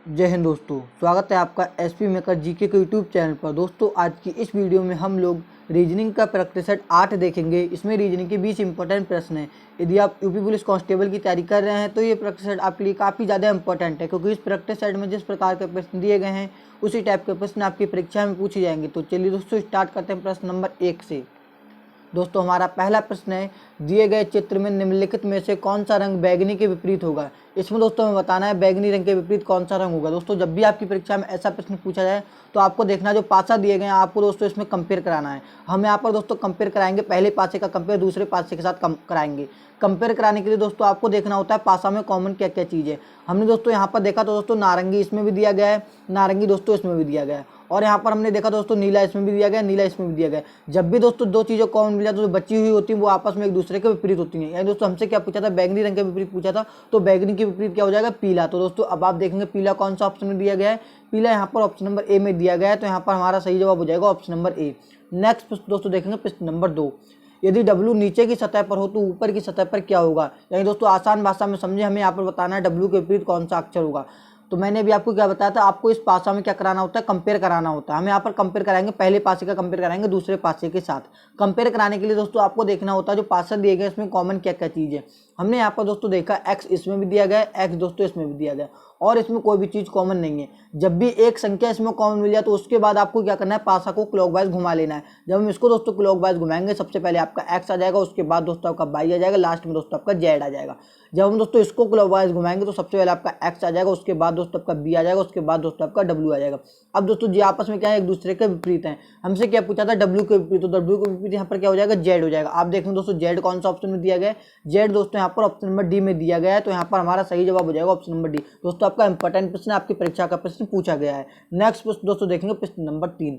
जय हिंद दोस्तों, स्वागत है आपका एसपी मेकर जीके के यूट्यूब चैनल पर। दोस्तों आज की इस वीडियो में हम लोग रीजनिंग का प्रैक्टिस सेट 8 देखेंगे। इसमें रीजनिंग के 20 इंपॉर्टेंट प्रश्न हैं। यदि आप यूपी पुलिस कांस्टेबल की तैयारी कर रहे हैं तो ये प्रैक्टिस सेट आपके लिए काफ़ी ज़्यादा इंपॉर्टेंट है, क्योंकि इस प्रैक्टिस सेट में जिस प्रकार के प्रश्न दिए गए हैं उसी टाइप के प्रश्न आपकी परीक्षा में पूछे जाएंगे। तो चलिए दोस्तों स्टार्ट करते हैं प्रश्न नंबर 1 से। दोस्तों हमारा पहला प्रश्न है, दिए गए चित्र में निम्नलिखित में से कौन सा रंग बैंगनी के विपरीत होगा। इसमें दोस्तों हमें बताना है बैंगनी रंग के विपरीत कौन सा रंग होगा। दोस्तों जब भी आपकी परीक्षा में ऐसा प्रश्न पूछा जाए तो आपको देखना जो पासा दिए गए हैं आपको दोस्तों इसमें कंपेयर कराना है। हम यहाँ पर दोस्तों कंपेयर कराएंगे, पहले पासे का कंपेयर दूसरे पासे के साथ कराएंगे। कंपेयर कराने के लिए दोस्तों आपको देखना होता है पासा में कॉमन क्या क्या चीज़ है। हमने दोस्तों यहाँ पर देखा तो दोस्तों नारंगी इसमें भी दिया गया है, नारंगी दोस्तों इसमें भी दिया गया है, और यहाँ पर हमने देखा दोस्तों नीला इसमें भी दिया गया है, नीला इसमें भी दिया गया है। जब भी दोस्तों दो चीज़ें कॉमन मिल जाती है तो बची हुई होती हैं वो आपस में एक दूसरे के विपरीत होती हैं। यानी दोस्तों हमसे क्या पूछा था, बैंगनी रंग के विपरीत पूछा था, तो बैंगनी के विपरीत क्या हो जाएगा, पीला। तो दोस्तों अब आप देखेंगे पीला कौन सा ऑप्शन में दिया गया है, पीला यहाँ पर ऑप्शन नंबर ए में दिया गया है, तो यहाँ पर हमारा सही जवाब हो जाएगा ऑप्शन नंबर ए। नेक्स्ट प्रश्न दोस्तों देखेंगे प्रश्न नंबर 2, यदि W नीचे की सतह पर हो तो ऊपर की सतह पर क्या होगा। यानी दोस्तों आसान भाषा में समझे, हमें यहाँ पर बताना है W के विपरीत कौन सा अक्षर होगा। तो मैंने अभी आपको क्या बताया था, आपको इस पासा में क्या कराना होता है, कंपेयर कराना होता है। हम यहाँ पर कंपेयर कराएंगे, पहले पासे का कंपेयर कराएंगे दूसरे पासे के साथ। कंपेयर कराने के लिए दोस्तों आपको देखना होता है जो पासा दिए गए इसमें कॉमन क्या क्या चीज़ है। हमने यहाँ पर दोस्तों देखा x इसमें भी दिया गया है, x दोस्तों इसमें भी दिया गया है, और इसमें कोई भी चीज़ कॉमन नहीं है। जब भी एक संख्या इसमें कॉमन मिल जाए तो उसके बाद आपको क्या करना है, पासा को क्लॉकवाइज घुमा लेना है। जब हम इसको दोस्तों क्लॉकवाइज घुमाएंगे सबसे पहले आपका x आ जाएगा, उसके बाद दोस्तों आपका y आ जाएगा, लास्ट में दोस्तों आपका z आ जाएगा। जब हम दोस्तों इसको क्लॉकवाइज घुमाएंगे तो सबसे पहले आपका x आ जाएगा, उसके बाद दोस्तों आपका b आ जाएगा, उसके बाद दोस्तों आपका w आ जाएगा। अब दोस्तों जी आपस में क्या है, एक दूसरे के विपरीत हैं। हमसे क्या पूछा था, w के विपरीत, तो w के विपरीत यहाँ पर क्या हो जाएगा, z हो जाएगा। आप देखेंगे दोस्तों z कौन सा ऑप्शन में दिया गया है, z दोस्तों यहाँ पर ऑप्शन नंबर डी में दिया गया है, तो यहाँ पर हमारा सही जवाब हो जाएगा ऑप्शन नंबर डी। दोस्तों आपका इंपॉर्टेंट प्रश्न, आपकी परीक्षा का प्रश्न पूछा गया है। नेक्स्ट प्रश्न दोस्तों देखेंगे प्रश्न नंबर 3,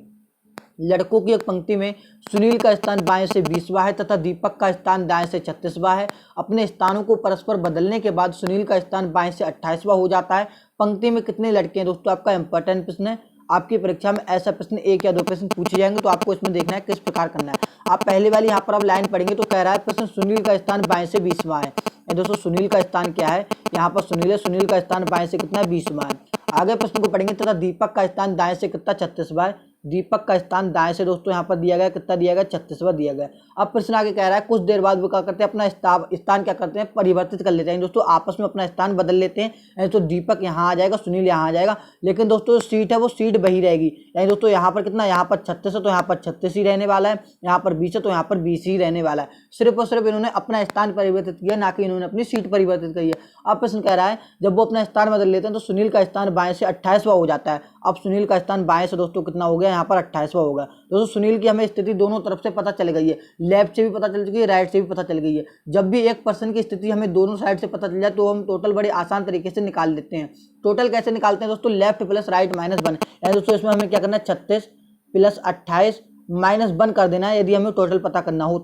लड़कों की एक पंक्ति में सुनील का स्थान बाएं से 20वां है तथा दीपक का स्थान दाएं से 36वां है। अपने स्थानों को परस्पर बदलने के बाद सुनील का स्थान बाएं से 28वां हो जाता है। पंक्ति में कितने लड़के हैं। दोस्तों आपका इंपॉर्टेंट प्रश्न है, आपकी परीक्षा में ऐसा प्रश्न एक या दो प्रश्न पूछे जाएंगे, तो आपको इसमें देखना है किस प्रकार करना है। आप पहले वाली यहाँ पर आप लाइन पढ़ेंगे तो कह रहा है प्रश्न सुनील का स्थान बाएं से 20वां है। दोस्तों सुनील का स्थान क्या है, यहाँ पर सुनील है, सुनील का स्थान बाएं से कितना है, 20वां है। आगे प्रश्न को पढ़ेंगे तथा दीपक का स्थान दाएं से कितना, 36वां है। दीपक का स्थान दाएं से दोस्तों यहाँ पर दिया गया कितना दिया गया, 36वां दिया गया। अब प्रश्न आगे कह रहा है कुछ देर बाद वो क्या करते हैं, अपना स्थान क्या करते हैं, परिवर्तित कर लेते हैं। दोस्तों आपस में अपना स्थान बदल लेते हैं। यानी तो दीपक यहाँ आ जाएगा, सुनील यहाँ आ जाएगा, लेकिन दोस्तों सीट है वो सीट वही रहेगी। यानी दोस्तों यहाँ पर कितना, यहाँ पर 36 है तो यहाँ पर 36 ही रहने वाला है, यहाँ पर 20 है तो यहाँ पर 20 ही रहने वाला है। सिर्फ और सिर्फ इन्होंने अपना स्थान परिवर्तित किया, ना कि इन्होंने अपनी सीट परिवर्तित की है। अब प्रश्न कह रहा है जब वो अपना स्थान बदल लेते हैं तो सुनील का स्थान बाएं से 28वां हो जाता है। अब सुनील का स्थान बाएं से दोस्तों कितना हो गया, यहाँ पर 28वां होगा। दोस्तों सुनील की हमें स्थिति दोनों तरफ से पता चल गई है, लेफ्ट से भी पता चल चुकी है, राइट से भी पता चल गई है। जब भी एक पर्सन की स्थिति हमें दोनों साइड से पता चल जाए तो हम टोटल बड़े आसान तरीके से निकाल लेते हैं। टोटल कैसे निकालते हैं दोस्तों, लेफ्ट प्लस राइट माइनस 1। यानी दोस्तों इसमें हमें क्या करना है, 36 प्लस 28 माइनस 1 कर देना है, यदि हमें टोटल पता करना हो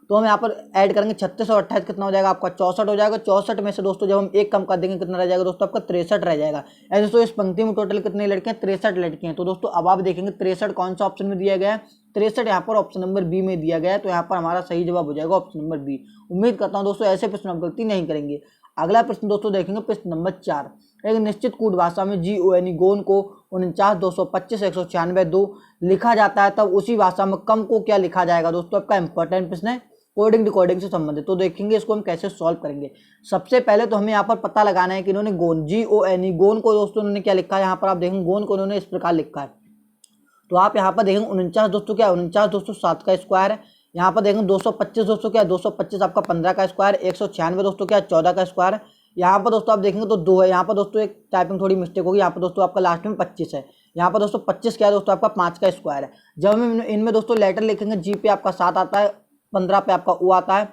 तो हम यहाँ पर ऐड करेंगे 36 और 28 कितना हो जाएगा, आपका 64 हो जाएगा। 64 में से दोस्तों जब हम एक कम कर देंगे कितना रह जाएगा दोस्तों, आपका 63 रह जाएगा। ऐसे दोस्तों इस पंक्ति में टोटल कितने लड़के हैं, 63 लड़के हैं। तो दोस्तों अब आप देखेंगे 63 कौन सा ऑप्शन में दिया गया है, 63 यहाँ पर ऑप्शन नंबर बी में दिया गया है, तो यहाँ पर हमारा सही जवाब हो जाएगा ऑप्शन नंबर बी। उम्मीद करता हूँ दोस्तों ऐसे प्रश्न आप गलती नहीं करेंगे। अगला प्रश्न दोस्तों देखेंगे प्रश्न नंबर 4, एक निश्चित कूट भाषा में GON गोन को 49 225 196 2 लिखा जाता है, तब उसी भाषा में कम को क्या लिखा जाएगा। दोस्तों आपका इंपॉर्टेंट प्रश्न है, कोडिंग डिकोडिंग से संबंधित। तो देखेंगे इसको हम कैसे सॉल्व करेंगे। सबसे पहले तो हमें यहाँ पर पता लगाना है कि इन्होंने गोन GON गोन को दोस्तों उन्होंने क्या लिखा है। यहाँ पर आप देखेंगे गोन को उन्होंने इस प्रकार लिखा है, तो आप यहाँ पर देखेंगे 49 दोस्तों क्या है, 49 दोस्तों 7 का स्क्वायर है। यहाँ पर देखेंगे 225 दोस्तों क्या है, 225 आपका 15 का स्क्वायर। 196 दोस्तों क्या है, 14 का स्क्वायर है। यहाँ पर दोस्तों आप देखेंगे तो 2 है। यहाँ पर दोस्तों एक टाइपिंग थोड़ी मिस्टेक होगी, यहाँ पर दोस्तों आपका लास्ट में 25 है। यहाँ पर दोस्तों 25 क्या है दोस्तों, आपका 5 का स्क्वायर है। जब हम इनमें दोस्तों लेटर लिखेंगे, G पे आपका 7 आता है, 15 पे आपका U आता है,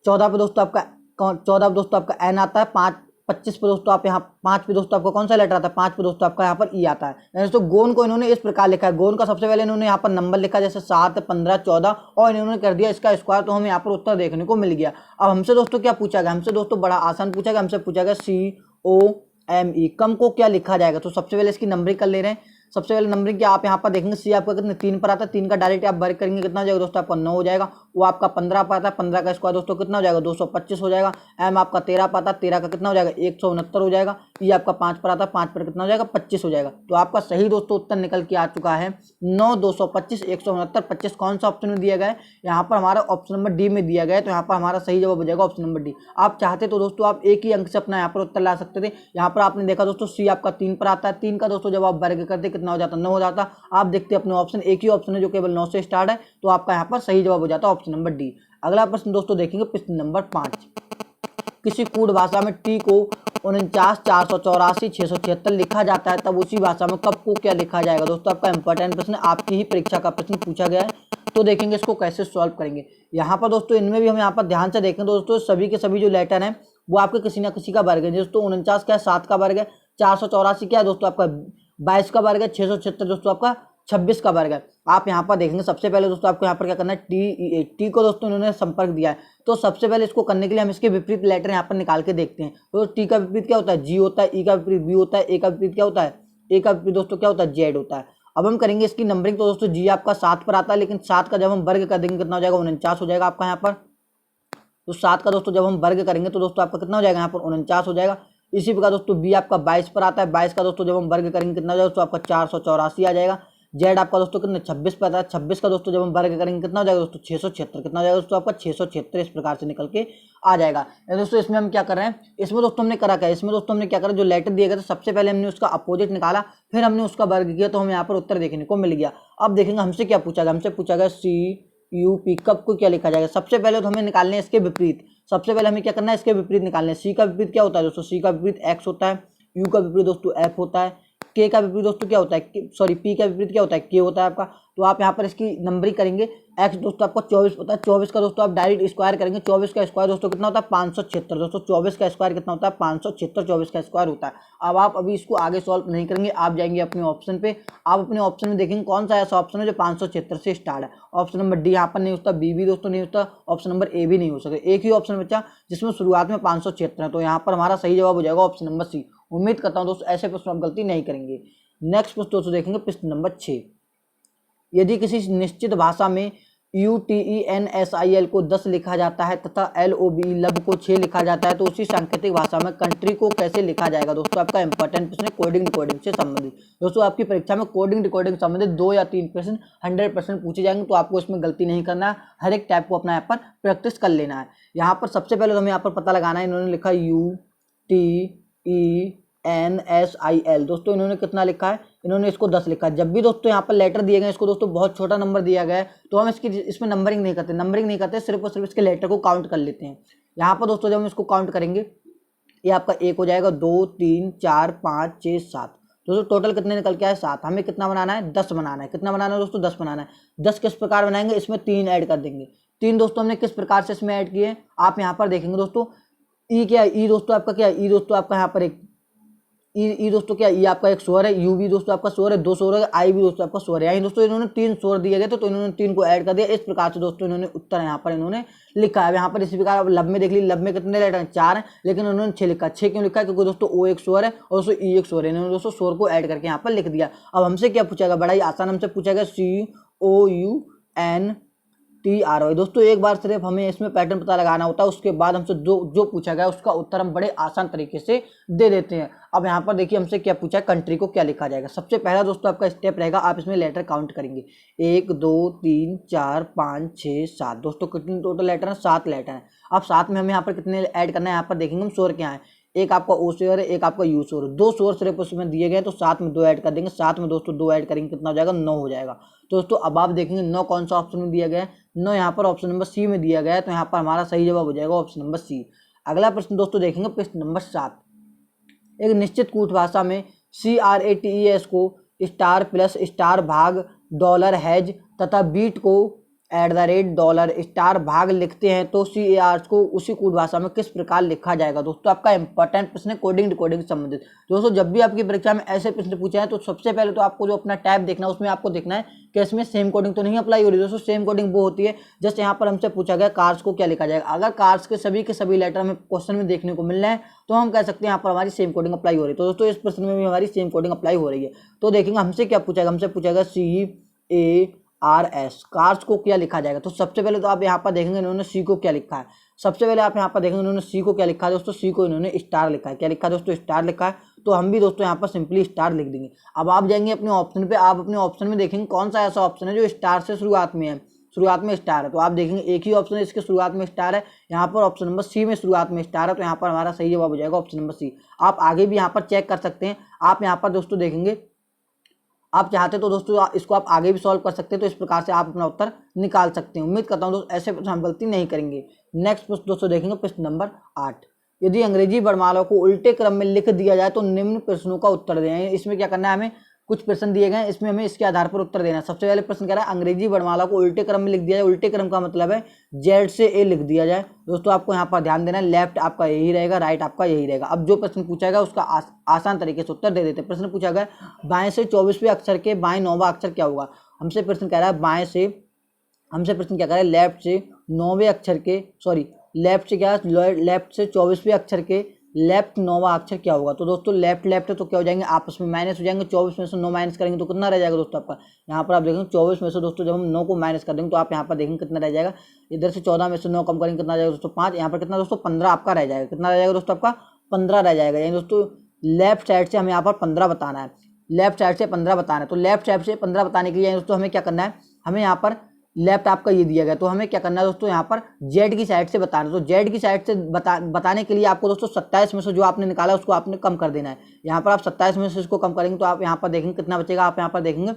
14 पे दोस्तों आपका N आता है, 25 पे दोस्तों आप यहाँ 5 पे दोस्तों आपको कौन सा लेटर आता है, 5 पे दोस्तों आपका यहाँ पर E आता है। यानी दोस्तों गोन को इन्होंने इस प्रकार लिखा है। गोन का सबसे पहले इन्होंने यहाँ पर नंबर लिखा जैसे 7 15 14 और इन्होंने कर दिया इसका स्क्वायर, तो हमें यहाँ पर उत्तर देखने को मिल गया। अब हमसे दोस्तों क्या पूछा गया, हमसे दोस्तों बड़ा आसान पूछा गया, हमसे पूछा गया COME कम को क्या लिखा जाएगा। तो सबसे पहले इसकी नंबरिंग कर ले रहे हैं। सबसे पहले नंबरिंग क्या आप यहाँ पर देखेंगे, सी आपका कितने 3 पर आता है, 3 का डायरेक्ट आप वर्ग करेंगे कितना हो जाएगा दोस्तों आपका 9 हो जाएगा। वो आपका 15 पर आता है, 15 का स्क्वायर दोस्तों कितना हो जाएगा 225 हो जाएगा। एम आपका 13 पर आता है, 13 का कितना हो जाएगा 169 हो जाएगा। ई आपका 5 पर आता है, 5 पर कितना हो जाएगा 25 हो जाएगा। तो आपका सही दोस्तों उत्तर निकल के आ चुका है 9, 225, 169, 25। कौन सा ऑप्शन में दिया गया है, यहाँ पर हमारा ऑप्शन नंबर डी में दिया गया है। तो यहाँ पर हमारा सही जवाब हो जाएगा ऑप्शन नंबर डी। आप चाहते तो दोस्तों आप एक ही अंक से अपना यहाँ पर उत्तर ला सकते थे। यहाँ पर आपने देखा दोस्तों सी आपका 3 पर आता है, 3 का दोस्तों जब आप वर्ग करते कितना हो जाता 9 हो जाता। आप देखते अपने ऑप्शन, एक ही ऑप्शन है जो केवल 9 से स्टार्ट है, तो आपका यहाँ पर सही जवाब हो जाता है ऑप्शन नंबर डी। अगला प्रश्न दोस्तों देखेंगे प्रश्न नंबर 5। किसी कूट भाषा में टी को 49, 484, 676 लिखा जाता है, तब उसी भाषा में कब को क्या लिखा जाएगा। दोस्तों आपका इंपॉर्टेंट प्रश्न, आपकी ही परीक्षा का प्रश्न पूछा गया है, तो देखेंगे इसको कैसे सॉल्व करेंगे। यहाँ पर दोस्तों इनमें भी हम यहाँ पर ध्यान से देखें दोस्तों, सभी के सभी जो लेटर हैं वो आपके किसी ना किसी का वर्ग है। दोस्तों 49 क्या है 7 का वर्ग है, 484 क्या है दोस्तों आपका 22 का वर्ग है, 676 दोस्तों आपका 26 का वर्ग है। आप यहाँ पर देखेंगे सबसे पहले दोस्तों आपको यहाँ पर क्या करना है, टी को दोस्तों इन्होंने संपर्क दिया है, तो सबसे पहले इसको करने के लिए हम इसके विपरीत लेटर यहाँ पर निकाल के देखते हैं। तो टी का विपरीत क्या होता है, जी होता है, ई का विपरीत बी होता है, ए का विपरीत क्या होता है, ए का विपरीत दोस्तों क्या होता है, जेड होता है। अब हम करेंगे इसकी नंबरिंग। तो दोस्तों जी आपका 7 पर आता है, लेकिन 7 का जब हम वर्ग कर देंगे कितना हो जाएगा 49 हो जाएगा आपका यहाँ पर। तो 7 का दोस्तों जब हम वर्ग करेंगे तो दोस्तों आपका कितना हो जाएगा यहाँ पर 49 हो जाएगा। इसी प्रकार दोस्तों बी आपका 22 पर आता है, 22 का दोस्तों जब हम वर्ग करेंगे कितना हो जाएगा दोस्तों आपका 484 आ जाएगा। जेड आपका दोस्तों कितना 26 पर आता है, 26 का दोस्तों जब हम वर्ग करेंगे कितना हो जाएगा दोस्तों 676, कितना हो जाएगा दोस्तों आपका 676। इस प्रकार से निकल के आ जाएगा। दोस्तों इसमें हम क्या कर रहे हैं, इसमें दोस्तों हमने करा क्या, इसमें दोस्तों हमने क्या करा, जो लेटर दिए गए थे सबसे पहले हमने उसका अपोजिट निकाला, फिर हमने उसका वर्ग किया, तो हमें यहाँ पर उत्तर देखने को मिल गया। अब देखेंगे हमसे क्या पूछा गया, हमसे पूछा गया सी यू पी कब को क्या लिखा जाएगा। सबसे पहले तो हमें निकालने हैं इसके विपरीत। सबसे पहले हमें क्या करना है, इसके विपरीत निकालने हैं। सी का विपरीत क्या होता है दोस्तों, सी का विपरीत एक्स होता है, यू का विपरीत दोस्तों एफ होता है, के का विपरीत दोस्तों क्या होता है, सॉरी पी का विपरीत क्या होता है, के होता है आपका। तो आप यहाँ पर इसकी नंबरिंग करेंगे। एक्स दोस्तों आपका 24 होता है, 24 का दोस्तों आप डायरेक्ट स्क्वायर करेंगे, 24 का स्क्वायर दोस्तों कितना होता है 576 दोस्तों। 24 का स्क्वायर कितना होता है 576, 24 का स्क्वायर होता है। अब आप अभी इसको आगे सॉल्व नहीं करेंगे, आप जाएंगे अपने ऑप्शन पे। आप अपने ऑप्शन में देखेंगे कौन सा ऐसा ऑप्शन है जो 576 से स्टार्ट है। ऑप्शन नंबर डी यहाँ पर नहीं होता, बी भी दोस्तों नहीं होता, ऑप्शन नंबर ए भी नहीं हो सकता। एक ही ऑप्शन बचा जिसमें शुरुआत में 576 है, तो यहाँ पर हमारा सही जवाब हो जाएगा ऑप्शन नंबर सी। उम्मीद करता हूँ दोस्तों ऐसे प्रश्न आप गलती नहीं करेंगे। नेक्स्ट प्रश्न दोस्तों देखेंगे प्रश्न नंबर 6। यदि किसी निश्चित भाषा में UTENSIL को 10 लिखा जाता है तथा LOB लब को 6 लिखा जाता है, तो उसी सांकेतिक भाषा में कंट्री को कैसे लिखा जाएगा। दोस्तों आपका इंपॉर्टेंट प्रश्न कोडिंग डिकोडिंग से संबंधित। दोस्तों आपकी परीक्षा में कोडिंग डिकोडिंग संबंधित 2 या 3 प्रश्न 100% पूछे जाएंगे, तो आपको इसमें गलती नहीं करना है, हर एक टाइप को अपना यहाँ पर प्रैक्टिस कर लेना है। यहाँ पर सबसे पहले तो हमें यहाँ पर पता लगाना है, इन्होंने लिखा UTENSIL दोस्तों इन्होंने कितना लिखा है, इन्होंने इसको 10 लिखा है। जब भी दोस्तों यहाँ पर लेटर दिए गए इसको दोस्तों बहुत छोटा नंबर दिया गया है, तो हम इसमें नंबरिंग नहीं करते, सिर्फ और सिर्फ इसके लेटर को काउंट कर लेते हैं। यहाँ पर दोस्तों जब हम इसको काउंट करेंगे, ये आपका 1 हो जाएगा, 2 3 4 5 6 7 दोस्तों टोटल कितने निकल के आए 7। हमें कितना बनाना है 10 बनाना है। कितना बनाना है दोस्तों 10 बनाना है। 10 किस प्रकार बनाएंगे, इसमें 3 ऐड कर देंगे। 3 दोस्तों हमने किस प्रकार से इसमें ऐड किए आप यहाँ पर देखेंगे दोस्तों। ई क्या है, ई दोस्तों आपका क्या है, ई दोस्तों आपका यहाँ पर एक ई दोस्तों क्या ये आपका एक स्वर है, यू भी दोस्तों आपका स्वर है, 2 स्वर है, आई भी दोस्तों आपका स्वर है। यानी दोस्तों इन्होंने 3 स्वर दिए गए, तो इन्होंने 3 को ऐड कर दिया। इस प्रकार से दोस्तों इन्होंने उत्तर यहाँ पर इन्होंने लिखा है। यहाँ पर इसी प्रकार अब लब में देख लीजिए, लब में कितने लेटर हैं 4 हैं, लेकिन उन्होंने 6 लिखा। 6 क्यों लिखा है, क्योंकि दोस्तों ओ एक स्वर है और दोस्तों ई एक स्वर है, इन्होंने दोस्तों स्वर को ऐड करके यहाँ पर लिख दिया। अब हमसे क्या पूछा गया, बड़ा ही आसान हमसे पूछा गया COUNTRY। दोस्तों एक बार सिर्फ हमें इसमें पैटर्न पता लगाना होता है, उसके बाद हमसे जो पूछा गया उसका उत्तर हम बड़े आसान तरीके से दे देते हैं। अब यहाँ पर देखिए हमसे क्या पूछा है, कंट्री को क्या लिखा जाएगा। सबसे पहला दोस्तों आपका स्टेप रहेगा, आप इसमें लेटर काउंट करेंगे 1 2 3 4 5 6 7 दोस्तों कितने टोटल लेटर हैं 7 लेटर हैं। अब साथ में हमें यहाँ पर कितने ऐड करना है, यहाँ पर देखेंगे हम स्वर क्या है, एक आपका ओ स्वर है, एक आपका यू स्वर है। 2 स्वर सिर्फ उसमें दिए गए, तो साथ में 2 ऐड कर देंगे। साथ में दोस्तों 2 ऐड करेंगे कितना हो जाएगा 9 हो जाएगा। तो दोस्तों अब आप देखेंगे 9 कौन सा ऑप्शन में दिया गया है, 9 यहाँ पर ऑप्शन नंबर सी में दिया गया है, तो यहाँ पर हमारा सही जवाब हो जाएगा ऑप्शन नंबर सी। अगला प्रश्न दोस्तों देखेंगे प्रश्न नंबर 7। एक निश्चित कूट भाषा में CRATES को स्टार प्लस स्टार भाग डॉलर हैज तथा बीट को $$ भाग लिखते हैं तो CAR को उसी कोड भाषा में किस प्रकार लिखा जाएगा। दोस्तों आपका इंपॉर्टेंट प्रश्न है कोडिंग डिकोडिंग से संबंधित। दोस्तों जब भी आपकी परीक्षा में ऐसे प्रश्न पूछे हैं तो सबसे पहले तो आपको जो अपना टैब देखना है उसमें आपको देखना है कि इसमें सेम कोडिंग तो नहीं अप्लाई हो रही। दोस्तों सेम कोडिंग वो होती है जस्ट यहाँ पर हमसे पूछा गया कार्स को क्या लिखा जाएगा। अगर कार्स के सभी लेटर हमें क्वेश्चन में देखने को मिल रहे हैं तो हम कह सकते हैं यहाँ पर हमारी सेम कोडिंग अप्लाई हो रही है। तो दोस्तों इस प्रश्न में भी हमारी सेम कोडिंग अप्लाई हो रही है। तो देखेंगे हमसे क्या पूछेगा, हमसे पूछेगा CARS कार्स को क्या लिखा जाएगा। तो सबसे पहले तो आप यहाँ पर देखेंगे इन्होंने C को क्या लिखा है। सबसे पहले आप यहाँ पर देखेंगे इन्होंने C को क्या लिखा है। दोस्तों C को इन्होंने स्टार लिखा है। क्या लिखा है दोस्तों? स्टार लिखा है। तो हम भी दोस्तों यहाँ पर सिंपली स्टार लिख देंगे। अब आप जाएंगे अपने ऑप्शन पे, आप अपने ऑप्शन में देखेंगे कौन सा ऐसा ऑप्शन है जो स्टार से शुरुआत में है, शुरुआत में स्टार है। तो आप देखेंगे एक ही ऑप्शन है इसके शुरुआत में स्टार है, यहाँ पर ऑप्शन नंबर C में शुरुआत में स्टार है। तो यहाँ पर हमारा सही जवाब हो जाएगा ऑप्शन नंबर C। आप आगे भी यहाँ पर चेक कर सकते हैं। आप यहाँ पर दोस्तों देखेंगे, आप चाहते तो दोस्तों इसको आप आगे भी सॉल्व कर सकते हैं। तो इस प्रकार से आप अपना उत्तर निकाल सकते हैं। उम्मीद करता हूँ दोस्तों ऐसे प्रश्न हम गलती नहीं करेंगे। नेक्स्ट प्रश्न दोस्तों देखेंगे प्रश्न नंबर 8। यदि अंग्रेजी वर्णमाला को उल्टे क्रम में लिख दिया जाए तो निम्न प्रश्नों का उत्तर दें। इसमें क्या करना है, हमें कुछ प्रश्न दिए गए हैं, इसमें हमें इसके आधार पर उत्तर देना है। सबसे पहले प्रश्न कह रहा है अंग्रेजी वर्णमाला को उल्टे क्रम में लिख दिया जाए। उल्टे क्रम का मतलब है Z से A लिख दिया जाए। दोस्तों आपको यहाँ पर ध्यान देना है, लेफ्ट आपका यही रहेगा, राइट आपका यही रहेगा। अब जो प्रश्न पूछा गया उसका आसान तरीके से उत्तर दे देते हैं। प्रश्न पूछा गया बाएं से 24वें अक्षर के बाएं 9वां अक्षर क्या होगा। हमसे प्रश्न कह रहा है बाएं से, हमसे प्रश्न क्या कह रहा है लेफ्ट से 9वें अक्षर के, सॉरी लेफ्ट से क्या, लेफ्ट से 24वें अक्षर के लेफ्ट 9वां अक्षर क्या होगा। तो दोस्तों लेफ्ट है तो क्या हो जाएंगे, आपस में माइनस हो जाएंगे। 24 में से 9 माइनस करेंगे तो कितना रह जाएगा दोस्तों आपका। यहाँ पर आप देखेंगे 24 में से दोस्तों जब हम 9 को माइनस कर देंगे तो आप यहाँ पर देखेंगे कितना रह जाएगा। इधर से 14 में से 9 कम करेंगे कितना रह जाएगा दोस्तों 5। यहाँ पर कितना दोस्तों 15 आपका रह जाएगा। कितना रह जाएगा दोस्तों आपका 15 रह जाएगा। यानी दोस्तों लेफ्ट साइड से हमें यहाँ पर 15 बताना है, लेफ्ट साइड से 15 बताना है। तो लेफ्ट साइड से 15 बताने के लिए दोस्तों हमें क्या करना है, हमें यहाँ पर लेफ्ट आपका ये दिया गया तो हमें क्या करना है दोस्तों यहाँ पर Z की साइड से बताना है। तो Z की साइड से बताने के लिए आपको दोस्तों 27 में से जो आपने निकाला उसको आपने कम कर देना है। यहाँ पर आप 27 में से इसको कम करेंगे तो आप यहाँ पर देखेंगे कितना बचेगा। आप यहाँ पर देखेंगे,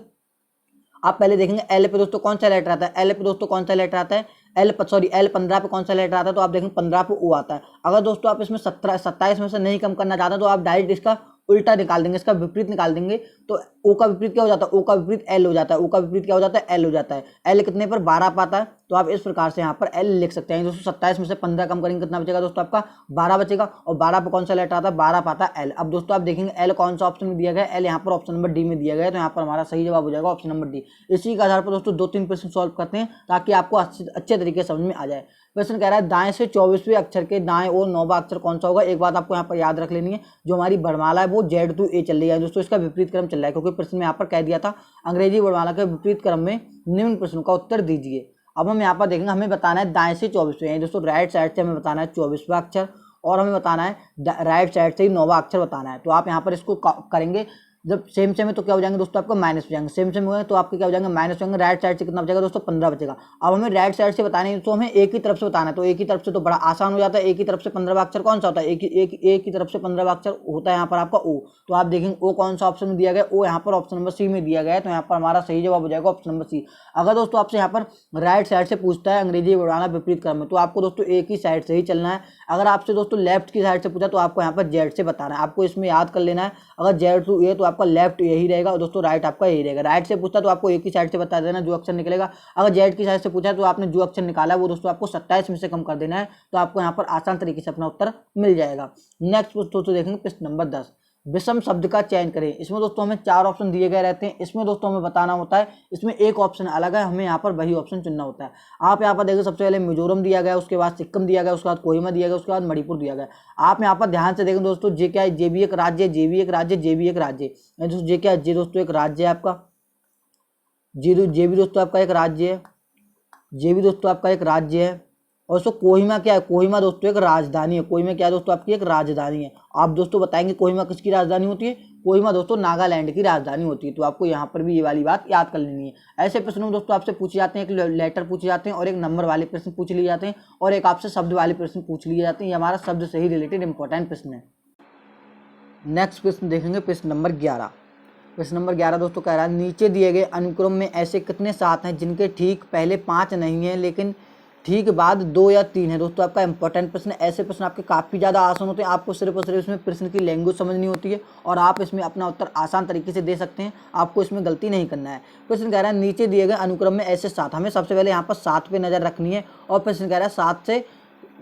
आप पहले देखेंगे L पे दोस्तों कौन सा लेटर आता है, L पे दोस्तों कौन सा लेटर आता है, L 15 पे कौन सा लेटर आता है। तो आप देखेंगे 15 पे O आता है। अगर दोस्तों आप इसमें 27 में से नहीं कम करना चाहते तो आप डायरेक्ट इसका उल्टा निकाल देंगे, इसका विपरीत निकाल देंगे। तो O का विपरीत क्या हो जाता है, O का विपरीत L हो जाता है। O का विपरीत क्या हो जाता है, L हो जाता है। L कितने पर 12 पाता है। तो आप इस प्रकार से यहाँ पर L लिख सकते हैं। दोस्तों 27 में से 15 कम करेंगे कितना बचेगा दोस्तों आपका 12 बचेगा। और 12 पे कौन सा लेटर आता है, 12 पाता है L। अब दोस्तों आप देखेंगे L कौन सा ऑप्शन में दिया गया है, L यहाँ पर ऑप्शन नंबर D में दिया गया है। तो यहाँ पर हमारा सही जवाब हो जाएगा ऑप्शन नंबर D। इसी के आधार पर दोस्तों 2-3 प्रश्न सॉल्व करते हैं ताकि आपको अच्छे तरीके से समझ में आ जाए। प्रश्न कह रहा है दाएं से 24वें अक्षर के दाएं और 9वां अक्षर कौन सा होगा। एक बात आपको यहाँ पर याद रख लेनी है, जो हमारी वर्णमाला है वो Z to A चल रही है दोस्तों, इसका विपरीत क्रम चल रहा है। क्योंकि प्रश्न में यहाँ पर कह दिया था अंग्रेजी वर्णमाला के विपरीत क्रम में निम्न प्रश्नों का उत्तर दीजिए। अब हम यहाँ पर देखेंगे, हमें बताना है दाएं से 24वें, दोस्तों राइट साइड से हमें बताना है 24वां अक्षर और हमें बताना है राइट साइड से ही 9वां अक्षर बताना है। तो आप यहाँ पर इसको करेंगे, जब सेम है तो क्या हो जाएंगे दोस्तों आपका माइनस हो जाएंगे। सेम हुए तो आपके क्या हो जाएंगे माइनस हो जाएंगे। राइट साइड से कितना बचेगा दोस्तों 15 बचेगा। अब हमें राइट साइड से बताना है तो हमें एक ही तरफ से बताना है। तो एक ही तरफ से तो बड़ा आसान हो जाता है। एक ही तरफ से 15वां अक्षर कौन सा होता है, एक ही तरफ से 15वां अक्षर होता है यहाँ पर आपका O। तो आप देखेंगे O कौन सा ऑप्शन में दिया गया, O यहाँ पर ऑप्शन नंबर C में दिया गया है। तो यहाँ पर हमारा सही जवाब हो जाएगा ऑप्शन नंबर C। अगर दोस्तों आपसे यहाँ पर राइट साइड से पूछता है अंग्रेजी वर्णमाला विपरीत क्रम में तो आपको दोस्तों एक ही साइड से ही चलना है। अगर आपसे दोस्तों लेफ्ट की साइड से पूछा तो आपको यहाँ पर Z से बताना है। आपको इसमें याद कर लेना है, अगर Z to A तो आपका लेफ्ट यही रहेगा और दोस्तों राइट आपका यही रहेगा। राइट से पूछता तो आपको एक ही साइड से बता देना जो अक्षर निकलेगा। अगर Z की साइड से पूछा तो आपने जो अक्षर निकाला है वो दोस्तों आपको 27 में से कम कर देना है। तो आपको यहाँ पर आसान तरीके से अपना उत्तर मिल जाएगा। नेक्स्ट दोस्तों देखेंगे प्रश्न नंबर 10, विषम शब्द का चयन करें। इसमें दोस्तों हमें 4 ऑप्शन दिए गए रहते हैं। इसमें दोस्तों हमें बताना होता है, इसमें एक ऑप्शन अलग है, हमें यहाँ पर वही ऑप्शन चुनना होता है। आप यहाँ पर देखिए सबसे पहले मिजोरम दिया गया, उसके बाद सिक्किम दिया गया, उसके बाद कोहिमा दिया गया, उसके बाद मणिपुर दिया गया। आप यहाँ पर ध्यान से देखें दोस्तों, जे क्या है, जे भी एक राज्य, जे भी एक राज्य, जे भी एक राज्य। दोस्तों जे क्या है, जे दोस्तों एक राज्य है आपका, जे भी दोस्तों आपका एक राज्य है, जे भी दोस्तों आपका एक राज्य है। और दोस्तों कोहिमा क्या है, कोहिमा दोस्तों एक राजधानी है। कोहिमा क्या है दोस्तों आपकी एक राजधानी है। आप दोस्तों बताएंगे कोहिमा किसकी राजधानी होती है, कोहिमा दोस्तों नागालैंड की राजधानी होती है। तो आपको यहाँ पर भी ये वाली बात याद कर लेनी है। ऐसे प्रश्नों में दोस्तों आपसे पूछे जाते हैं, एक लेटर पूछे जाते हैं और एक नंबर वाले प्रश्न पूछ लिए जाते हैं और एक आपसे शब्द वाले प्रश्न पूछ लिए जाते हैं। ये हमारा शब्द से ही रिलेटेड इंपॉर्टेंट प्रश्न है। नेक्स्ट प्रश्न देखेंगे प्रश्न नंबर 11। प्रश्न नंबर 11 दोस्तों कह रहा है नीचे दिए गए अनुक्रम में ऐसे कितने सात हैं जिनके ठीक पहले 5 नहीं है लेकिन ठीक बाद 2 या 3 है दोस्तों आपका इंपॉर्टेंट प्रश्न। ऐसे प्रश्न आपके काफ़ी ज़्यादा आसान होते हैं, आपको सिर्फ और सिर्फ इसमें प्रश्न की लैंग्वेज समझनी होती है और आप इसमें अपना उत्तर आसान तरीके से दे सकते हैं, आपको इसमें गलती नहीं करना है। प्रश्न कह रहा है नीचे दिए गए अनुक्रम में ऐसे 7, हमें सबसे पहले यहाँ पर 7 पे नज़र रखनी है और प्रश्न कह रहा है 7 से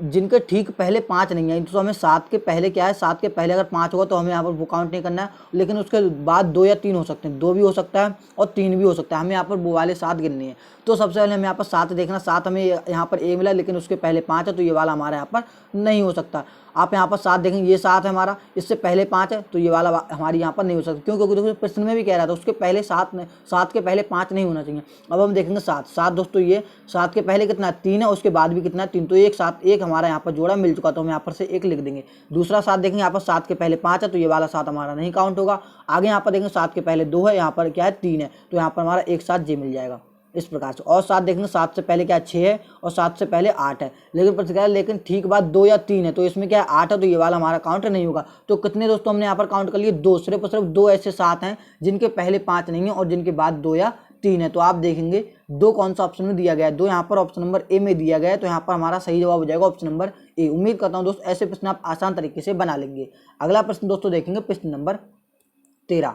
जिनके ठीक पहले 5 नहीं है, तो हमें 7 के पहले क्या है, 7 के पहले अगर 5 होगा तो हमें यहाँ पर वो काउंट नहीं करना है, लेकिन उसके बाद 2 या 3 हो सकते हैं, 2 भी हो सकता है और 3 भी हो सकता है, हमें यहाँ पर वो वाले 7 गिनने हैं। तो सबसे पहले हमें यहाँ पर 7 देखना, 7 हमें यहाँ पर ए मिला लेकिन उसके पहले 5 है तो ये वाला हमारा यहाँ पर नहीं हो सकता। आप यहाँ पर 7 देखेंगे, ये 7 है हमारा, इससे पहले 5 है तो ये वाला हमारी यहाँ पर नहीं हो सकता। क्यों? क्योंकि देखो प्रश्न में भी कह रहा था उसके पहले 7 के पहले 5 नहीं होना चाहिए। अब हम देखेंगे 7 दोस्तों, ये 7 के पहले कितना 3 है, उसके बाद भी कितना 3, तो एक 7 एक हमारा यहाँ पर जोड़ा मिल चुका, तो हम यहाँ पर से 1 लिख देंगे। दूसरा 7 देखेंगे, यहाँ पर 7 के पहले 5 है तो ये वाला 7 हमारा नहीं काउंट होगा। आगे यहाँ पर देखेंगे 7 के पहले 2 है, यहाँ पर क्या है 3 है, तो यहाँ पर हमारा एक 7 जे मिल जाएगा इस प्रकार से। और 7 देखेंगे, 7 से पहले क्या 6 है और 7 से पहले 8 है, लेकिन प्रश्न क्या है लेकिन ठीक बात 2 या 3 है, तो इसमें क्या है 8 है, तो ये वाला हमारा काउंट नहीं होगा। तो कितने दोस्तों हमने यहाँ पर काउंट कर लिए 2, सिर्फ और सिर्फ 2 ऐसे 7 हैं जिनके पहले 5 नहीं है और जिनके बाद 2 या 3 है। तो आप देखेंगे 2 कौन सा ऑप्शन में दिया गया है, 2 यहाँ पर ऑप्शन नंबर ए में दिया गया है, तो यहाँ पर हमारा सही जवाब हो जाएगा ऑप्शन नंबर ए। उम्मीद करता हूँ दोस्तों ऐसे प्रश्न आप आसान तरीके से बना लेंगे। अगला प्रश्न दोस्तों देखेंगे प्रश्न नंबर 13,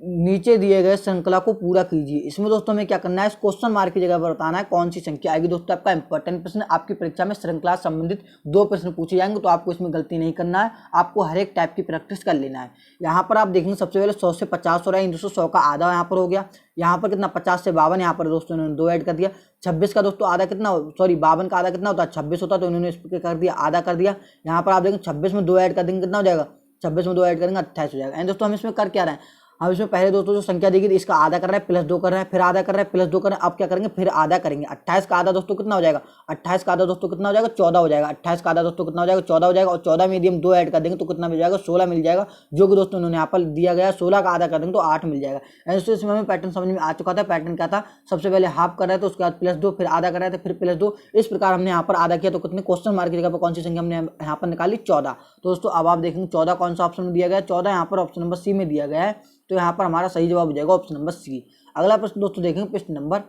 नीचे दिए गए श्रृंखला को पूरा कीजिए। इसमें दोस्तों हमें क्या करना है, इस क्वेश्चन मार्क की जगह पर बताना है कौन सी संख्या आएगी। दोस्तों आपका इंपॉर्टेंट प्रश्न, आपकी परीक्षा में श्रृंखला संबंधित 2 प्रश्न पूछे जाएंगे, तो आपको इसमें गलती नहीं करना है, आपको हर एक टाइप की प्रैक्टिस कर लेना है। यहाँ पर आप देखेंगे सबसे पहले 100 से 50 हो रहा है, दोस्तों 100 का आधा यहाँ पर हो गया। यहाँ पर कितना 50 से 52, यहाँ पर दोस्तों इन्होंने 2 ऐड कर दिया। 26 का दोस्तों आधा कितना, 52 का आधा कितना होता है 26 होता है, तो इन्होंने इस कर दिया आधा कर दिया। यहाँ पर आप देखेंगे 26 में 2 ऐड कर देंगे कितना हो जाएगा, 26 में 2 ऐड करेंगे 28 हो जाएगा। एंड दोस्तों हम इसमें कर क्या रहे हैं, हम इसमें पहले दोस्तों जो संख्या देगी इसका आधा कर रहे हैं, प्लस 2 कर रहे हैं, फिर आधा कर रहे हैं, प्लस 2 कर रहे हैं, अब क्या करेंगे फिर आधा करेंगे। 28 का आधा दोस्तों कितना हो जाएगा, 28 का आधा दोस्तों कितना हो जाएगा 14 हो जाएगा। 28 का आधा दोस्तों कितना हो जाएगा 14 हो जाएगा, और 14 में यदि हम 2 ऐड कर देंगे तो कितना मिल जाएगा 16 मिल जाएगा, जो कि दोस्तों उन्होंने यहाँ पर दिया गया 16 का आधा कर देंगे तो 8 मिल जाएगा। दोस्तों इसमें हमें पैटर्न समझ में आ चुका था। पैटर्न क्या था, सबसे पहले हाफ कर रहे थे, उसके बाद प्लस 2, फिर आधा कर रहे थे, फिर प्लस 2, इस प्रकार हमने यहाँ पर आधा किया। तो कितने क्वेश्चन मार्क की जगह पर कौन सी संख्या हमने यहाँ पर निकाली 14। तो दोस्तों अब आप देखेंगे 14 कौन सा ऑप्शन में दिया गया है, 14 यहाँ पर ऑप्शन नंबर सी में दिया गया है, तो यहाँ पर हमारा सही जवाब हो जाएगा ऑप्शन नंबर सी। अगला प्रश्न दोस्तों देखेंगे प्रश्न नंबर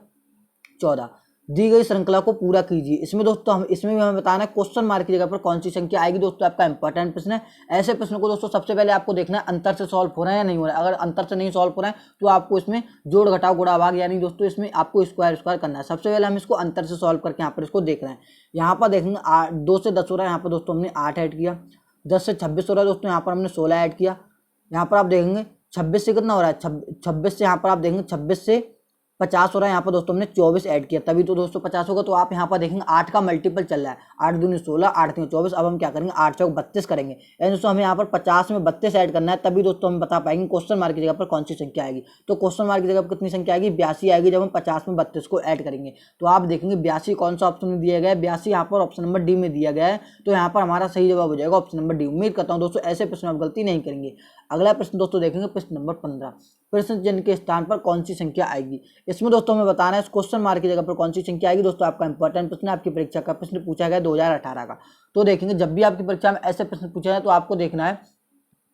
14, दी गई श्रृंखला को पूरा कीजिए। इसमें दोस्तों इसमें भी हमें बताना है क्वेश्चन मार्क की जगह पर कौन सी संख्या आएगी। दोस्तों आपका इंपॉर्टेंट प्रश्न है। ऐसे प्रश्न को दोस्तों सबसे पहले आपको देखना है अंतर से सॉल्व हो रहा है या नहीं हो रहा है। अगर अंतर से नहीं सॉल्व हो रहा है तो आपको इसमें जोड़ घटाव गुणा भाग यानी दोस्तों इसमें आपको स्क्वायर करना है। सबसे पहले हम इसको अंतर से सॉल्व करके यहाँ पर इसको देख रहे हैं। यहाँ पर देखेंगे 2 से 10 हो रहा है, यहाँ पर दोस्तों हमने 8 ऐड किया। 10 से 26 हो रहा है दोस्तों, यहाँ पर हमने 16 ऐड किया। यहाँ पर आप देखेंगे 26 से कितना हो रहा है, 26 से यहाँ पर आप देखेंगे 26 से 50 हो रहा है, यहाँ पर दोस्तों हमने 24 ऐड किया, तभी तो दोस्तों 50 होगा। तो आप यहाँ पर देखेंगे 8 का मल्टीपल चल रहा है, 8 दूनी 16, 8 तीन 24। अब हम क्या करेंगे 8 चौक 32 करेंगे, यानी दोस्तों हमें यहाँ पर 50 में 32 ऐड करना है, तभी दोस्तों हम बता पाएंगे क्वेश्चन मार्क की जगह पर कौन सी संख्या आएगी। तो क्वेश्चन मार्क की जगह पर कितनी संख्या आएगी 82 आएगी, जब हम 50 में 32 को ऐड करेंगे। तो आप देखेंगे 82 कौन सा ऑप्शन में दिया गया है, 82 यहाँ पर ऑप्शन नंबर डी में दिया गया है, तो यहाँ पर हमारा सही जवाब हो जाएगा ऑप्शन नंबर डी। उम्मीद करता हूँ दोस्तों ऐसे प्रश्न आप गलती नहीं करेंगे। अगला प्रश्न दोस्तों देखेंगे प्रश्न नंबर 15, प्रश्न चिन्ह के स्थान पर कौन सी संख्या आएगी। इसमें दोस्तों हमें बताना है इस क्वेश्चन मार्क की जगह पर कौन सी संख्या आएगी। दोस्तों आपका इंपॉर्टेंट प्रश्न है, आपकी परीक्षा का प्रश्न पूछा गया 2018 का। तो देखेंगे जब भी आपकी परीक्षा में ऐसे प्रश्न पूछे जाए तो आपको देखना है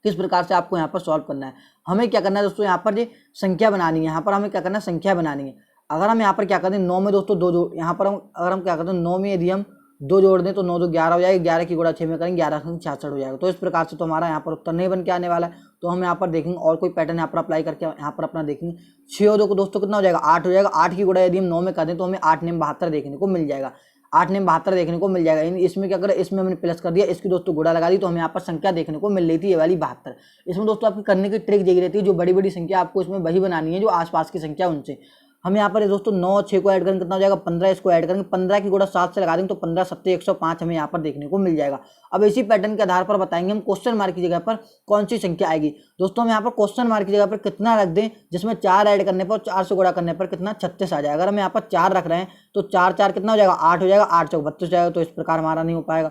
किस प्रकार से आपको यहाँ पर सॉल्व करना है। हमें क्या करना है दोस्तों, यहाँ पर ये संख्या बनानी है, यहाँ पर हमें क्या करना है संख्या बनानी है। अगर हम यहाँ पर क्या करते हैं 9 में दोस्तों 2 जोड़, यहाँ पर अगर हम क्या करते हैं 9 में यदि हम 2 जोड़ दें तो 9 2 11 हो जाएगा, 11 की गुणा 6 में करेंगे 11 66 हो जाएगा। तो इस प्रकार से तो हमारा यहाँ पर उत्तर नहीं बन के आने वाला है। तो हम यहाँ पर देखेंगे और कोई पैटर्न यहाँ पर अप्लाई करके यहाँ पर अपना देखेंगे 6 और 2 को दोस्तों कितना हो जाएगा 8 हो जाएगा। 8 की गुणा यदि हम 9 में कर दें तो हमें 8 9 72 देखने को मिल जाएगा, 8 9 72 देखने को मिल जाएगा। इसमें क्या करें, इसमें हमने प्लस कर दिया, इसकी दोस्तों गुणा लगा दी, तो हमें यहाँ पर संख्या देखने को मिल रही थी ये वाली 72। इसमें दोस्तों आपकी करने की ट्रिक यही रहती है, जो बड़ी बड़ी संख्या आपको इसमें वही बनानी है जो आसपास की संख्या उनसे। हम यहाँ पर दोस्तों 9 6 को ऐड करेंगे कितना हो जाएगा 15, इसको ऐड करेंगे 15 की गुणा 7 से लगा देंगे तो 15 7 105 हमें यहाँ पर देखने को मिल जाएगा। अब इसी पैटर्न के आधार पर बताएंगे हम क्वेश्चन मार्क की जगह पर कौन सी संख्या आएगी। दोस्तों हम यहाँ पर क्वेश्चन मार्क की जगह पर कितना रख दें, जिसमें 4 ऐड करने पर 4 से गुणा करने पर कितना 36 आ जाएगा। अगर हम यहाँ पर 4 रख रहे हैं तो 4 4 कितना हो जाएगा 8 हो जाएगा, 8 चौक 32 हो जाएगा। तो इस प्रकार हमारा नहीं हो पाएगा।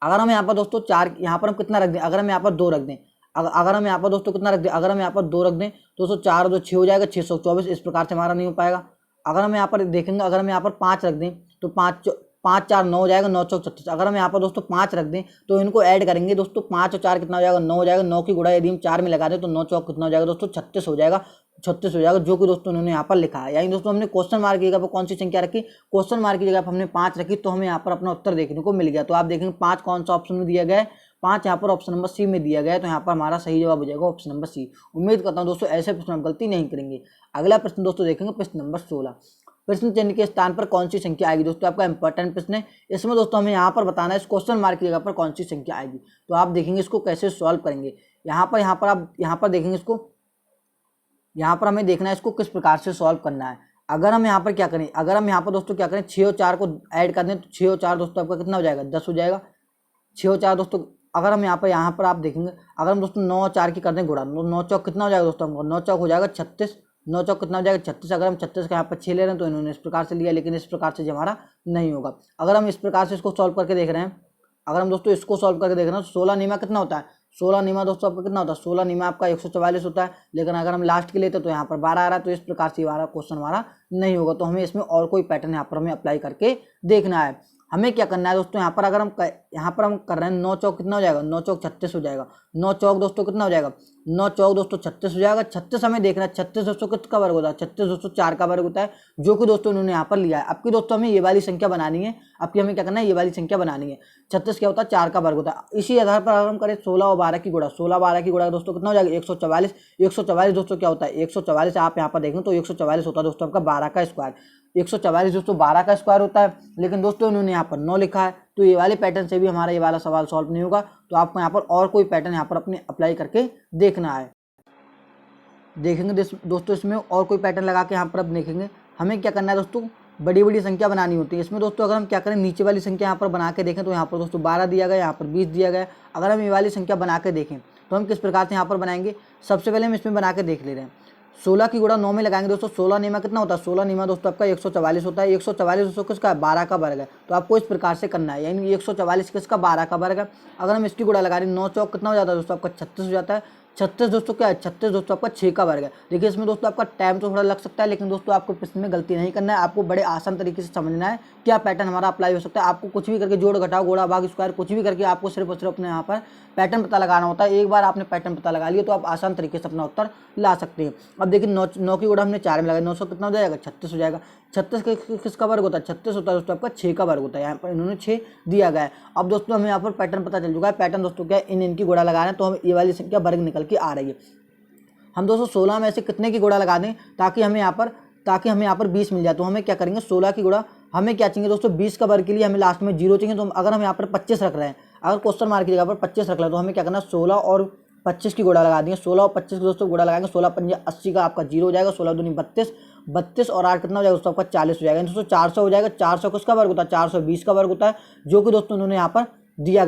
अगर हम यहाँ पर दोस्तों 4 यहाँ पर हम कितना रख दें, अगर हम यहाँ पर 2 रख दें, अगर हम यहाँ पर दोस्तों कितना रख दें, अगर हम यहाँ पर 2 रख दें दोस्तों 4 2 6 हो जाएगा 624। इस प्रकार से हमारा नहीं हो पाएगा। अगर हम यहाँ पर देखेंगे, अगर हम यहाँ पर 5 रख दें तो 5 5 4 9 हो जाएगा, 9 चौक 36। अगर हम यहाँ पर दोस्तों 5 रख दें तो इनको ऐड करेंगे दोस्तों 5 और 4 कितना हो जाएगा 9 हो जाएगा। 9 की गुणा यदि हम 4 में लगा दें तो 9 चौक कितना हो जाएगा दोस्तों 36 हो जाएगा। 36 हो जाएगा, जो कि दोस्तों उन्होंने यहाँ पर लिखा है। यानी दोस्तों हमने क्वेश्चन मार्क की जगह पर कौन सी संख्या रखी, क्वेश्चन मार्क की जगह पर हमने 5 रखी, तो हमें यहाँ पर अपना उत्तर देखने को मिल गया। तो आप देखेंगे 5 कौन सा ऑप्शन में दिया गया है, 5 यहाँ पर ऑप्शन नंबर सी में दिया गया है। तो यहाँ पर हमारा सही जवाब हो जाएगा ऑप्शन नंबर सी। उम्मीद करता हूँ दोस्तों ऐसे प्रश्न आप गलती नहीं करेंगे। अगला प्रश्न दोस्तों देखेंगे प्रश्न नंबर 16। प्रश्न चिन्ह के स्थान पर कौन सी संख्या आएगी। दोस्तों आपका इंपॉर्टेंट प्रश्न है। इसमें दोस्तों हमें यहाँ पर बताना है इस क्वेश्चन मार्क की जगह पर कौन सी संख्या आएगी। तो आप देखेंगे इसको कैसे सॉल्व करेंगे। यहाँ पर आप यहाँ पर देखेंगे इसको, यहाँ पर हमें देखना है इसको किस प्रकार से सॉल्व करना है। अगर हम यहाँ पर क्या करें, अगर हम यहाँ पर दोस्तों क्या करें, 6 और 4 को ऐड कर दें तो 6 और 4 दोस्तों आपका कितना हो जाएगा, 10 हो जाएगा। 6 और 4 दोस्तों, अगर हम यहाँ पर आप देखेंगे, अगर हम दोस्तों 9 और 4 की कर दें गुणा, 9 चौक कितना हो जाएगा दोस्तों हमको, 9 चौक हो जाएगा 36। 9 चौक कितना हो जाएगा 36। अगर हम 36 का यहाँ पर 6 ले रहे हैं तो इन्होंने इस प्रकार से लिया, लेकिन इस प्रकार से जो हमारा नहीं होगा। अगर हम इस प्रकार से इसको सॉल्व करके देख रहे हैं, अगर हम दोस्तों इसको सॉल्व करके देख रहे हैं तो 16 नीमा कितना होता है, 16 नीमा दोस्तों आपका कितना होता है, 16 नीमा आपका 144 होता है। लेकिन अगर हम लास्ट के लेते तो यहाँ पर 12 आ रहा है, तो इस प्रकार से हमारा क्वेश्चन हमारा नहीं होगा। तो हमें इसमें और कोई पैटर्न यहाँ पर हमें अप्लाई करके देखना है। हमें क्या करना है दोस्तों, यहाँ पर अगर हम कर रहे हैं 9 चौक कितना हो जाएगा, 9 चौक 36 हो जाएगा। 9 चौक दोस्तों कितना हो जाएगा, 9 चौक दोस्तों 36 हो जाएगा। 36 हमें देखना है, 36 दोस्तों किसका वर्ग होता है, 36 दोस्तों 4 का वर्ग होता है, जो कि दोस्तों उन्होंने यहाँ पर लिया है। अब की दोस्तों हमें ये वाली संख्या बनानी है, अब की हमें क्या करना है, ये वाली संख्या बनानी है। 36 क्या होता है, 4 का वर्ग होता है। इसी आधार पर अगर हम करें 16 और 12 की गुणा, 16 12 की गुणा दोस्तों कितना हो जाएगा, 144। 144 दोस्तों क्या होता है, 144 आप यहाँ पर देखें तो 144 होता है दोस्तों आपका 12 का स्क्वायर। 144 दोस्तों 12 का स्क्वायर होता है, लेकिन दोस्तों उन्होंने यहाँ पर 9 लिखा है, तो ये वाले पैटर्न से भी हमारा ये वाला सवाल सॉल्व नहीं होगा। तो आपको यहाँ पर और कोई पैटर्न यहाँ पर अपने अप्लाई करके देखना है। देखेंगे दोस्तों इसमें और कोई पैटर्न लगा के यहाँ पर अब देखेंगे हमें क्या करना है दोस्तों, बड़ी बड़ी संख्या बनानी होती है। इसमें दोस्तों अगर हम क्या करें, नीचे वाली संख्या यहाँ पर बना के देखें तो यहाँ पर दोस्तों 12 दिया गया, यहाँ पर 20 दिया गया। अगर हम ये वाली संख्या बना के देखें तो हम किस प्रकार से यहाँ पर बनाएंगे, सबसे पहले हम इसमें बना के देख ले रहे हैं। 16 की गुणा 9 में लगाएंगे दोस्तों, 16 नीमा कितना होता है, 16 नीमा दोस्तों आपका 144 होता है। 144 दोस्तों किसका है, 12 का वर्ग है। तो आपको इस प्रकार से करना है, यानी 144 किसका, 12 का वर्ग है। अगर हम इसकी गुणा लगा रहे हैं, 9 चौक कितना हो जाता है दोस्तों आपका 36 हो जाता है। 36 दोस्तों क्या है, 36 दोस्तों आपका 6 का वर्ग है। देखिए इसमें दोस्तों आपका टाइम तो थोड़ा लग सकता है, लेकिन दोस्तों आपको प्रश्न में गलती नहीं करना है। आपको बड़े आसान तरीके से समझना है क्या पैटर्न हमारा अप्लाई हो सकता है। आपको कुछ भी करके जोड़ घटाओ गुणा भाग स्क्वायर कुछ भी करके आपको सिर्फ और सिर्फ अपने यहाँ पर पैटर्न पता लगाना होता है। एक बार आपने पैटर्न पता लगा लिया तो आप आसान तरीके से अपना उत्तर ला सकते हैं। अब देखिए 9 की गुणा हमने 4 में लगाया, 900 कितना हो जाएगा, 36 हो जाएगा। 36 किसका वर्ग होता है, 36 होता है दोस्तों आपका 6 का वर्ग होता है। यहाँ पर इन्होंने 6 दिया गया है। अब दोस्तों हमें यहाँ पर पैटर्न पता चल चुका है। पैटर्न दोस्तों क्या है, इनकी गुणा लगा रहे हैं तो हमें ये वाली संख्या वर्ग निकल के आ रही है। हम दोस्तों 16 में से कितने की गुणा लगा दें ताकि हमें यहाँ पर 20 मिल जाए। तो हमें क्या करेंगे, 16 की गुणा हमें क्या चाहिए दोस्तों, 20 का वर्ग के लिए हमें लास्ट में 0 चाहिए। तो अगर हम यहाँ पर 25 रख रहे हैं, अगर क्वेश्चन मार्क की जगह पर 25 रख रहे हैं तो हमें क्या करना, 16 और 25 की गुणा लगा देंगे। 16 और 25 की दोस्तों गुणा लगाएंगे, 16 पंजे 80 का आपका 0 हो जाएगा। 16 दूनी 32, 32 और 8 कितना हो जाएगा दोस्तों आपका 40 हो जाएगा। दोस्तों 400 हो जाएगा। 400 किसका वर्ग होता है, 420 का वर्ग होता है, जो कि दोस्तों उन्होंने यहाँ पर दिया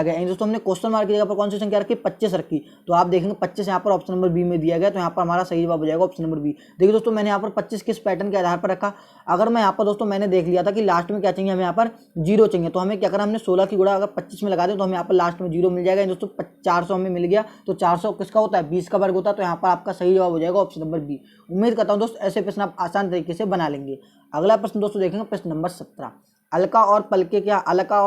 गया, दोस्तों हमने क्वेश्चन मार्क की जगह पर कौन सी संख्या रखी, 25 रखी। तो आप देखेंगे 25 यहाँ पर ऑप्शन नंबर बी में दिया गया, तो यहाँ पर हमारा सही जवाब हो जाएगा ऑप्शन नंबर बी। देखिए दोस्तों मैंने यहाँ पर 25 किस पैटर्न के आधार पर रखा, अगर मैं यहाँ पर दोस्तों मैंने देख लिया था कि लास्ट में क्या चाहिए, हमें यहाँ पर 0 चाहिए। तो हमें क्या करा, हमने 16 की गुणा अगर 25 में लगा दें तो हमें यहाँ पर लास्ट में 0 मिल जाएगा। दोस्तों 400 हमें मिल गया, तो 400 किसका होता है, 20 का वर्ग होता है। तो यहाँ पर आपका सही जवाब हो जाएगा ऑप्शन नंबर बी। उम्मीद करता हूँ दोस्तों ऐसे प्रश्न आप आसान तरीके से बना लेंगे। अगला प्रश्न दोस्तों देखेंगे प्रश्न नंबर 17। अलका और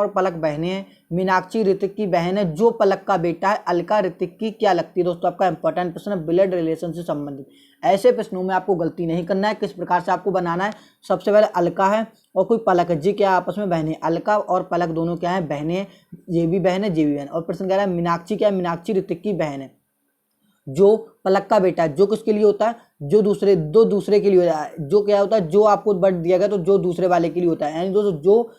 पलक बहनें हैं, मीनाक्षी ऋतिक की बहन है, जो पलक का बेटा है अलका ऋतिक की क्या लगती है। दोस्तों आपका इंपॉर्टेंट प्रश्न है, ब्लड रिलेशन से संबंधित। ऐसे प्रश्नों में आपको गलती नहीं करना है। किस प्रकार से आपको बनाना है, सबसे पहले अलका है और कोई पलक है, जी क्या आपस में बहनें, अलका और पलक दोनों क्या है, बहनें हैं, ये भी बहन है, ये भी बहन। और प्रश्न कह रहा है मीनाक्षी क्या है, मीनाक्षी ऋतिक की बहन है, जो पलक का बेटा है, जो किसके लिए होता है, जो दूसरे के लिए होता है। जो क्या होता है, जो आपको वर्ड दिया गया तो जो दूसरे वाले के लिए होता है, यानी दोस्तों जो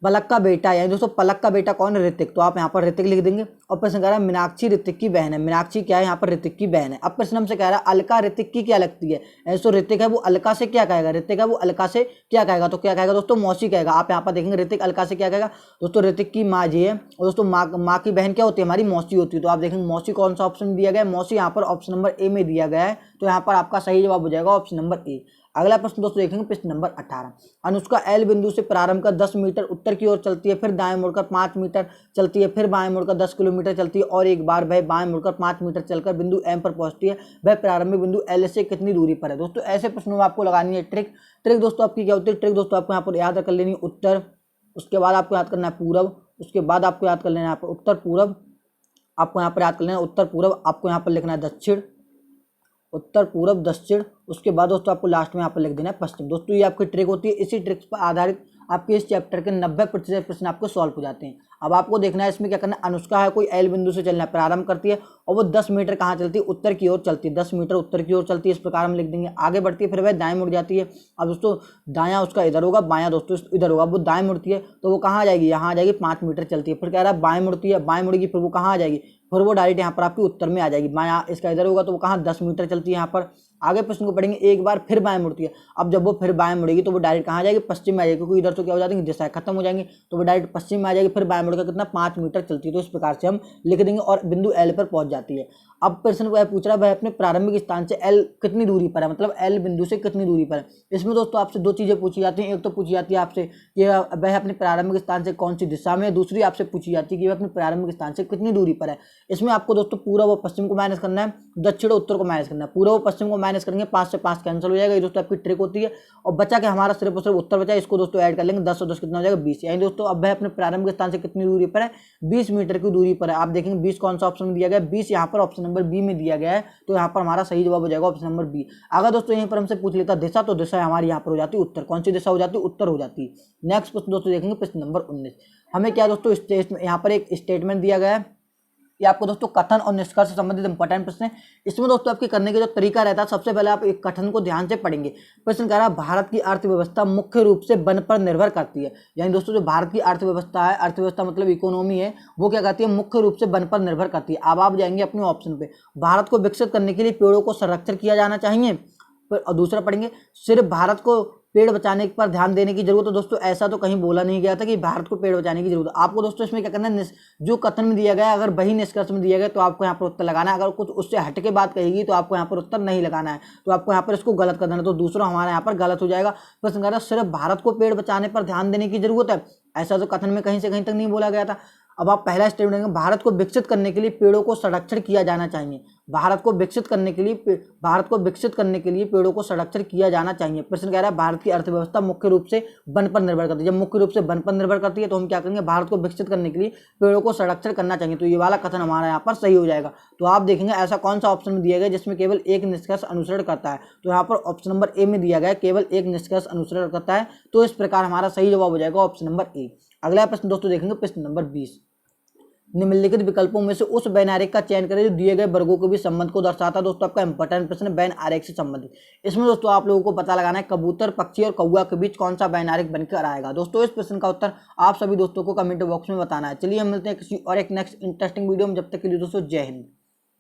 पलक का बेटा है, यानी दोस्तों पलक का बेटा कौन है, ऋतिक। तो आप यहाँ पर ऋतिक लिख देंगे। और प्रश्न कह रहा है मीनाक्षी ऋतिक की बहन है, मीनाक्षी क्या है, यहाँ पर ऋतिक की बहन है। अब प्रश्न हमसे कह रहा है अलका ऋतिक की क्या लगती है, ऐसे ऋतिक है वो अलका से क्या कहेगा, ऋतिक है वो अलका से क्या कहेगा, तो क्या कहेगा दोस्तों, मौसी कहेगा। आप यहाँ पर देखेंगे ऋतिक अलका से क्या कहेगा दोस्तों, ऋतिक की माँ जी है, और दोस्तों माँ की बहन क्या होती है, हमारी मौसी होती है। तो आप देखेंगे मौसी कौन सा ऑप्शन दिया गया है, मौसी यहाँ पर ऑप्शन नंबर ए में दिया गया है। तो यहाँ पर आपका सही जवाब हो जाएगा ऑप्शन नंबर ए। अगला प्रश्न दोस्तों देखेंगे प्रश्न नंबर 18। अनुष्का एल बिंदु से प्रारंभ कर 10 मीटर उत्तर की ओर चलती है, फिर दाएं मुड़कर 5 मीटर चलती है, फिर बाएं मुड़कर 10 किलोमीटर चलती है, और एक बार वह बाएं मुड़कर 5 मीटर चलकर बिंदु एम पर पहुंचती है। वह प्रारंभिक बिंदु एल से कितनी दूरी पर है। दोस्तों ऐसे प्रश्नों में आपको लगानी है ट्रिक दोस्तों आपकी क्या होती है, ट्रिक दोस्तों आपको यहाँ पर याद कर लेनी है उत्तर, उसके बाद आपको याद करना है पूर्व, उसके बाद आपको याद कर लेना है यहाँ पर उत्तर पूर्व, आपको यहाँ पर याद कर लेना है उत्तर पूर्व, आपको यहाँ पर लिखना है दक्षिण, उत्तर, पूरब, दक्षिण, उसके बाद दोस्तों आपको लास्ट में यहाँ पर लिख देना है पश्चिम। दोस्तों ये आपकी ट्रिक होती है। इसी ट्रिक्स पर आधारित आपके इस चैप्टर के 90% प्रश्न आपको सॉल्व हो जाते हैं। अब आपको देखना है इसमें क्या करना है। अनुष्का है, कोई एल बिंदु से चलना प्रारंभ करती है और वो 10 मीटर कहाँ चलती है, उत्तर की ओर चलती है। 10 मीटर उत्तर की ओर चलती है, इस प्रकार हम लिख देंगे। आगे बढ़ती है, फिर वह दाएं मुड़ जाती है। अब दोस्तों दायां उसका इधर होगा, बायां दोस्तों इधर होगा। वो दाएं मुड़ती है तो वो कहाँ आ जाएगी, यहाँ आ जाएगी, 5 मीटर चलती है। फिर कह रहा है बाएं मुड़ती है, बाएं मुड़ेगी, फिर वो कहाँ आ जाएगी, फिर वो डायरेक्ट यहाँ पर आपकी उत्तर में आ जाएगी। बायां इसका इधर होगा तो वो कहाँ 10 मीटर चलती है यहाँ पर। आगे प्रश्न को पढ़ेंगे, एक बार फिर बाएं मुड़ती है। अब जब वो फिर बाएं मुड़ेगी तो वो डायरेक्ट कहाँ आ जाएगी, पश्चिम में आ जाएगी, क्योंकि इधर तो क्या हो जाएंगे, दिशाएं खत्म हो जाएंगी, तो वो डायरेक्ट पश्चिम में आ जाएगी। फिर बाएं मुड़कर कितना 5 मीटर चलती है। तो इस प्रकार से हम लिख देंगे और बिंदु एल पर पहुंच जाती है। अब प्रश्न वह पूछ रहा है वह अपने प्रारंभिक स्थान से एल कितनी दूरी पर है, मतलब एल बिंदु से कितनी दूरी पर है। इसमें दोस्तों आपसे दो चीजें पूछी जाती हैं। एक तो पूछी जाती है आपसे कि वह अपने प्रारंभिक स्थान से कौन सी दिशा में है, दूसरी आपसे पूछी जाती है कि वह अपने प्रारंभिक स्थान से कितनी दूरी पर है। इसमें आपको दोस्तों पूर्व व पश्चिम को माइनस करना है, दक्षिण और उत्तर को माइनस करना है। पूर्व व पश्चिम को माइनस करेंगे, 5 से 5 कैंसिल हो जाएगा। ये दोस्तों आपकी ट्रिक होती है। और बचा के हमारा सिर्फ और सिर्फ उत्तर बचा, इसको दोस्तों ऐड कर लेंगे। 10 और 10 कितना हो जाएगा, 20। यानी दोस्तों अब वह अपने प्रारंभिक स्थान से कितनी दूरी पर है, 20 मीटर की दूरी पर है। आप देखेंगे 20 कौन सा ऑप्शन में दिया गया है, 20 यहाँ पर ऑप्शन नंबर बी में दिया गया है। तो यहाँ पर हमारा सही जवाब हो जाएगा ऑप्शन नंबर बी। अगर दोस्तों यहीं पर हमसे पूछ लेता दिशा, तो दिशा हमारी यहाँ पर हो जाती है उत्तर। कौन सी दिशा हो जाती है, उत्तर हो जाती है। नेक्स्ट प्रश्न दोस्तों देखेंगे, प्रश्न नंबर 19। हमें क्या दोस्तों यहाँ पर एक स्टेटमेंट दिया गया है। ये आपको दोस्तों कथन और निष्कर्ष से संबंधित इंपॉर्टेंट प्रश्न है। इसमें दोस्तों आपके करने का जो तरीका रहता है, सबसे पहले आप एक कथन को ध्यान से पढ़ेंगे। प्रश्न कह रहा है भारत की अर्थव्यवस्था मुख्य रूप से वन पर निर्भर करती है। यानी दोस्तों जो भारत की अर्थव्यवस्था है, अर्थव्यवस्था मतलब इकोनॉमी है, वो क्या कहती है, मुख्य रूप से वन पर निर्भर करती है। अब आप जाएंगे अपने ऑप्शन पे, भारत को विकसित करने के लिए पेड़ों को संरक्षण किया जाना चाहिए। और दूसरा पढ़ेंगे, सिर्फ भारत को पेड़ बचाने पर ध्यान देने की जरूरत है। दोस्तों ऐसा तो कहीं बोला नहीं गया था कि भारत को पेड़ बचाने की जरूरत है। आपको दोस्तों इसमें क्या करना है, जो कथन में दिया गया है अगर वही निष्कर्ष में दिया गया तो आपको यहाँ पर उत्तर लगाना है। अगर कुछ उससे हट के बात कहेगी तो आपको यहाँ पर उत्तर नहीं लगाना है। तो आपको यहाँ पर इसको गलत कर देना, तो दूसरा हमारा यहाँ पर गलत हो जाएगा। प्रश्न कह रहा है सिर्फ भारत को पेड़ बचाने पर ध्यान देने की जरूरत है, ऐसा तो कथन में कहीं से कहीं तक नहीं बोला गया था। अब आप पहला स्टेटमेंट देंगे, भारत को विकसित करने के लिए पेड़ों को संरक्षण किया जाना चाहिए। भारत को विकसित करने के लिए पेड़ों को संरक्षण किया जाना चाहिए। प्रश्न कह रहा है भारत की अर्थव्यवस्था मुख्य रूप से वन पर निर्भर करती है। जब मुख्य रूप से वन पर निर्भर करती है तो हम क्या करेंगे, भारत को विकसित करने के लिए पेड़ों को संरक्षण करना चाहिए। तो ये वाला कथन हमारा यहाँ पर सही हो जाएगा। तो आप देखेंगे ऐसा कौन सा ऑप्शन में दिया गया जिसमें केवल एक निष्कर्ष अनुसरण करता है। तो यहाँ पर ऑप्शन नंबर ए में दिया गया केवल एक निष्कर्ष अनुसरण करता है। तो इस प्रकार हमारा सही जवाब हो जाएगा ऑप्शन नंबर ए। अगला प्रश्न दोस्तों देखेंगे, प्रश्न नंबर 20। निम्नलिखित विकल्पों में से उस बैन आरेख का चयन करें जो दिए गए वर्गों के बीच संबंध को दर्शाता है। दोस्तों आपका इंपॉर्टेंट प्रश्न बैन आरेख से संबंधित। इसमें दोस्तों आप लोगों को पता लगाना है कबूतर, पक्षी और कौवा के बीच कौन सा बैन आरेख बनकर आएगा। दोस्तों इस प्रश्न का उत्तर आप सभी दोस्तों को कमेंट बॉक्स में बताना है। चलिए हम मिलते हैं किसी और एक नेक्स्ट इंटरेस्टिंग वीडियो में। जब तक के लिए दोस्तों जय हिंद।